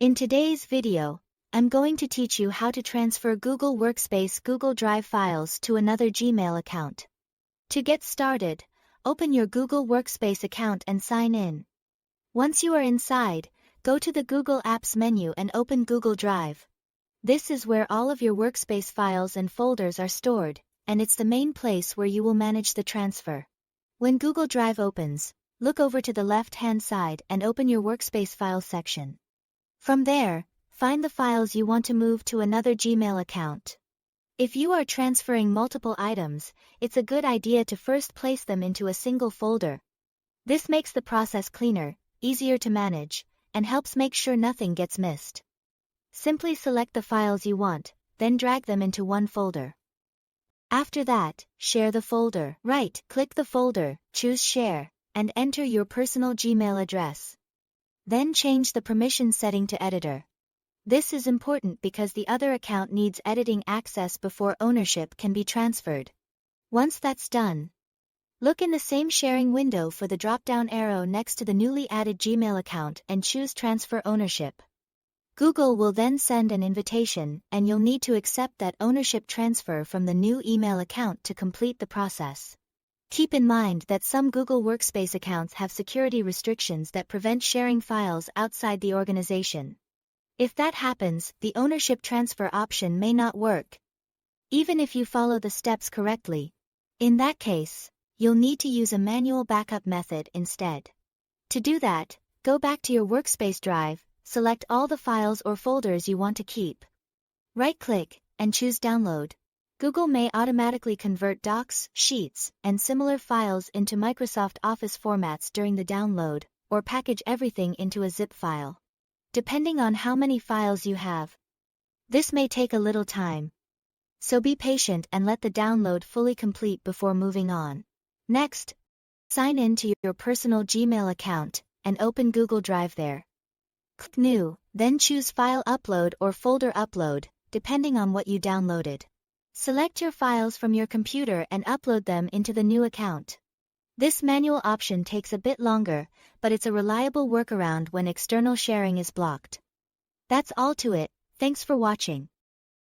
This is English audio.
In today's video, I'm going to teach you how to transfer Google Workspace Google Drive files to another Gmail account. To get started, open your Google Workspace account and sign in. Once you are inside, go to the Google Apps menu and open Google Drive. This is where all of your Workspace files and folders are stored, and it's the main place where you will manage the transfer. When Google Drive opens, look over to the left-hand side and open your Workspace Files section. From there, find the files you want to move to another Gmail account. If you are transferring multiple items, it's a good idea to first place them into a single folder. This makes the process cleaner, easier to manage, and helps make sure nothing gets missed. Simply select the files you want, then drag them into one folder. After that, share the folder. Right-click the folder, choose Share, and enter your personal Gmail address. Then change the permission setting to Editor. This is important because the other account needs editing access before ownership can be transferred. Once that's done, look in the same sharing window for the drop-down arrow next to the newly added Gmail account and choose Transfer Ownership. Google will then send an invitation, and you'll need to accept that ownership transfer from the new email account to complete the process. Keep in mind that some Google Workspace accounts have security restrictions that prevent sharing files outside the organization. If that happens, the ownership transfer option may not work, even if you follow the steps correctly. In that case, you'll need to use a manual backup method instead. To do that, go back to your Workspace Drive, select all the files or folders you want to keep. Right-click, and choose Download. Google may automatically convert docs, sheets, and similar files into Microsoft Office formats during the download, or package everything into a zip file. Depending on how many files you have, this may take a little time. So be patient and let the download fully complete before moving on. Next, sign in to your personal Gmail account and open Google Drive there. Click New, then choose File Upload or Folder Upload, depending on what you downloaded. Select your files from your computer and upload them into the new account. This manual option takes a bit longer, but it's a reliable workaround when external sharing is blocked. That's all to it. Thanks for watching.